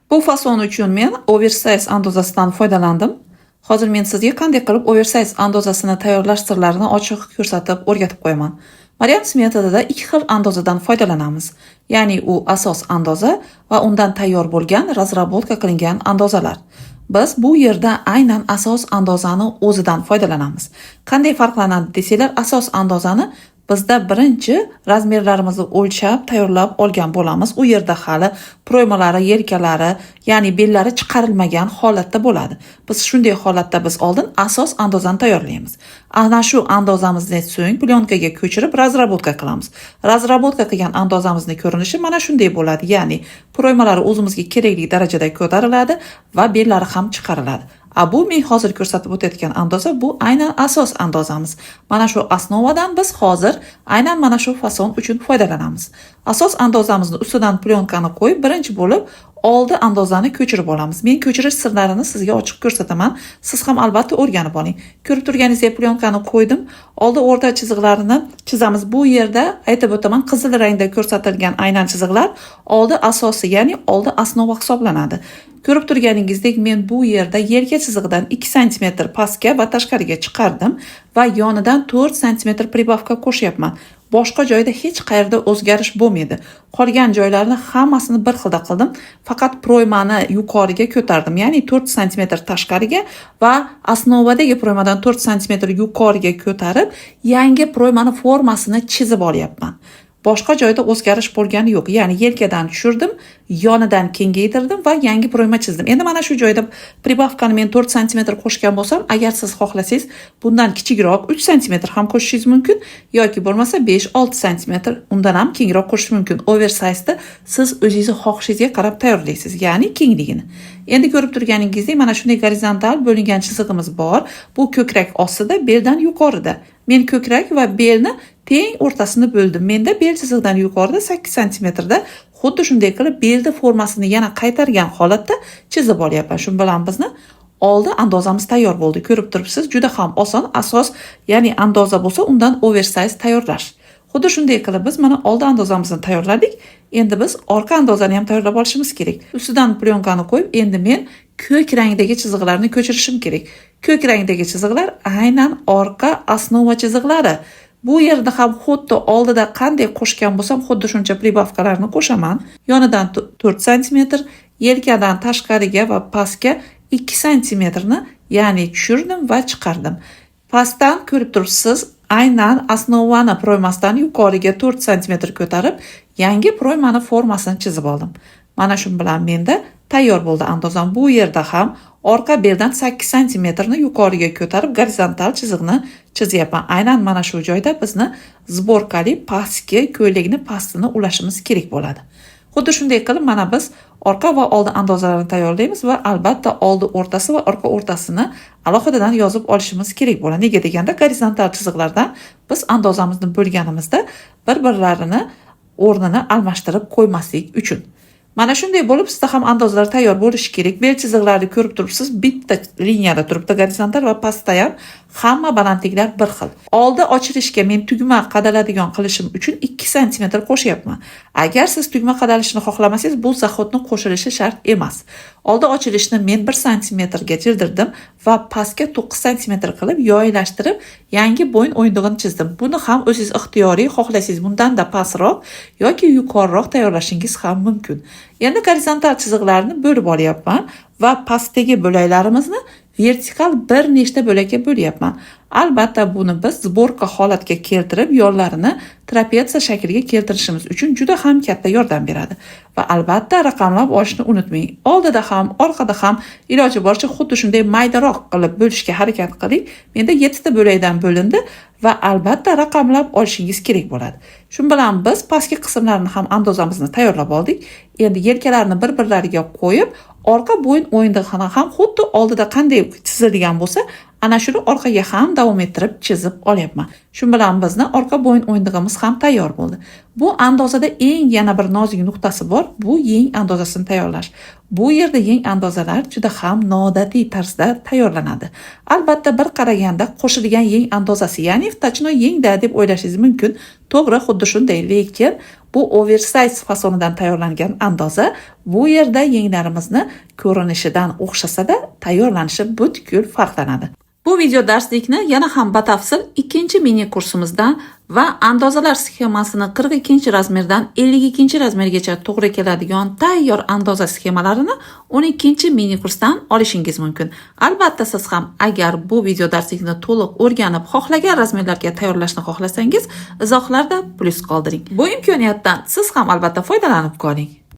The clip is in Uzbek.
Bu fason uchun men oversize andozasidan foydalandim. Hozir men sizga qanday qilib oversize andozasini tayyorlash sirlarini ochiq ko'rsatib o'rgatib qo'yaman. Mariams metodida ikki xil andozadan foydalanamiz. Ya'ni u asos andoza va undan tayyor bo'lgan razrabotka qilingan andozalar. Biz bu yerda aynan asos andozani o'zidan foydalanamiz. Qanday farqlanadi desanglar, asos andozani bizda birinchi razmerlarimizni o'lchab, tayyorlab olgan bo'lamiz. U yerda hali proymalari, yelkalari, ya'ni bellari chiqarilmagan holatda bo'ladi. Biz shunday holatda oldin asos andozani tayyorlaymiz. Ana shu andozamizni so'ng plyonkaga ko'chirib razrabotka qilamiz. Razrabotka qilgan andozamizning ko'rinishi mana shunday bo'ladi. Ya'ni proymalari o'zimizga kerakli darajada ko'tariladi va bellari ham chiqariladi. Bu men hozir ko'rsatib o'tayotgan andoza bu aynan asos andozamiz. Mana shu osnovadan biz hozir aynan mana shu fason uchun foydalanamiz. Asos andozamizni ustidan plyonkani qo'yib, birinchi bo'lib oldi andozani ko'chirib olamiz. Men ko'chirish sirlarini sizga ochiq ko'rsataman. Siz ham albatta o'rganib oling. Ko'rib turganingizdek plyonkani qo'ydim. Oldi o'rta chiziqlarini chizamiz. Bu yerda aytib o'taman, qizil rangda ko'rsatilgan aynan chiziqlar oldi asosi, ya'ni oldi osnova hisoblanadi. Ko'rib turganingizdek men bu yerda yelka chizig'idan 2 sm pastga va tashqariga chiqardim va yonidan 4 sm pribavka qo'shyapman. Boshqa joyda hech qayerda o'zgarish bo'lmaydi. Qolgan joylarni hammasini bir xilda qildim. Faqat proymani yuqoriga ko'tardim, ya'ni 4 sm tashqariga va osnovadagi proymadan 4 sm yuqoriga ko'tarib, yangi proymani formasini chizib olyapman. Boshqa joyda o'zgarish bo'lgani yo'q. Ya'ni yelkadan tushirdim, yonidan kengaytirdim va yangi proyma chizdim. Endi mana shu joyda pribavkani men 4 sm qo'shgan bo'lsam, agar siz xohlasangiz bundan kichikroq 3 sm ham qo'shishingiz mumkin yoki bo'lmasa 5-6 sm undan ham kengroq qo'shish mumkin. Oversize'da siz o'zingiz xohishingizga qarab tayyorlaysiz, ya'ni kengligini. Endi ko'rib turganingizdek mana shunday gorizontal bo'lingan chizig'imiz bor. Bu ko'krak ostida, beldan yuqorida. Men ko'krak va belni teng o'rtasini bo'ldim. Menda bel chizig'idan yuqorida 8 sm da xuddi shunday qilib belni formasini yana qaytargan holatda chizib olyapman. Shu bilan bizni oldi andozamiz tayyor bo'ldi. Ko'rib turibsiz, juda ham oson. Asos, ya'ni andoza bo'lsa, undan oversize tayyorlash. Xuddi shunday qilib biz mana oldi andozamizni tayyorladik. Endi biz orqa andozani ham tayyorlab olishimiz kerak. Ustidan plyonkani qo'yib, endi men ko'k rangdagi chiziqlarni ko'chirishim kerak. Ko'k rangdagi chiziqlar aynan orqa osnova chiziqlari. Bu yerda ham xuddi oldida qanday qo'shgan bo'lsam, xuddi shuncha pribavkalarni qo'shaman. Yonidan 4 sm, yelkadan tashqariga va pastga 2 sm ni, ya'ni tushirdim va chiqardim. Pastdan ko'rib turibsiz, aynan osnovani proymasidan yuqoriga 4 sm ko'tarib, yangi proymani formasini chizib oldim. Mana shu bilan menda tayyor bo'ldi andozam. Bu yerda ham orqa beldan 8 sm ni yuqoriga ko'tarib gorizontal chiziqni chizyapman. Aynan mana shu joyda bizni zborkali pastki ko'ylakni pastini ulashimiz kerak bo'ladi. Xuddi shunday qilib mana biz orqa va oldi andozalarini tayyorlaymiz va albatta oldi o'rtasi va orqa o'rtasini alohidadan yozib olishimiz kerak bo'ladi. Nega deganda gorizontal chiziqlardan biz andozamizni bo'lganimizda bir-birlarini o'rnini almashtirib qo'ymaslik uchun. Mana shunday bo'lib, sizda ham andozlar tayyor bo'lishi kerak. Bel chiziqlarini ko'rib turibsiz, bitta liniyada turibdi, gorizontal va pastda ham hamma balandliklar bir xil. Oldi ochilishga men tugma qadaladigan qilishim uchun 2 sm qo'shyapman. Agar siz tugma qadalishini xohlamasangiz, bu zaxotni qo'shilishi shart emas. Oldi ochilishni men 1 sm ga chizdirdim va pastga 9 sm qilib yoylashtirib, yangi bo'yin o'yindig'ini chizdim. Buni ham o'zingiz ixtiyoriy, xohlasangiz bundan-da pastroq yoki yuqoriroq tayyorlashingiz ham mumkin. Endi gorizontal chiziqlarni bo'lib olyapman va pastdagi bo'laklarimizni vertikal bir nechta bo'lakka bo'lyapman. Albatta buni biz zborka holatga keltirib, yo'llarini trapesiya shakliga keltirishimiz uchun juda ham katta yordam beradi. Va albatta raqamlab olishni unutmang. Oldida ham, orqada ham iloji boricha xuddi shunday maydaroq qilib bo'lishga harakat qiling. Menda 7 ta bo'lakdan bo'lindi va albatta raqamlab olishingiz kerak bo'ladi. Shu bilan biz pastki qismlarni ham andozamizni tayyorlab oldik. Endi yelkalarni bir-birlariga qo'yib, orqa bo'yin o'yindig'ini ham xuddi oldida qanday chizilgan bo'lsa, ana shuni orqaga ham davom ettirib chizib olyapman. Shu bilan bizni orqa bo'yin o'yindig'imiz ham tayyor bo'ldi. Bu andozada eng yana bir nozik nuqtasi bor, bu yeng andozasini tayyorlash. Bu yerda yeng andozalar juda ham noodatiy tarzda tayyorlanadi. Albatta bir qaraganda qo'shilgan yeng andozasi, ya'ni tochno yengda deb o'ylashingiz mumkin. To'g'ri, xuddi shunday, lekin bu oversize fasonidan tayyorlangan andoza bu yerda yenglarimizni ko'rinishidan o'xshasa-da, tayyorlanishi butkul farqlanadi. Bu video darslikni yana ham batafsil ikkinchi mini kursimizdan va andozalar sxemasini 42-razmerdan 52-razmergacha to'g'ri keladigan tayyor andoza sxemalarini 12-mini kursdan olishingiz mumkin. Albatta siz ham agar bu video darslikni to'liq o'rganib, xohlagan razmerlarga tayyorlashni xohlasangiz, izohlarda plus qoldiring. Bu imkoniyatdan siz ham albatta foydalanib qoling.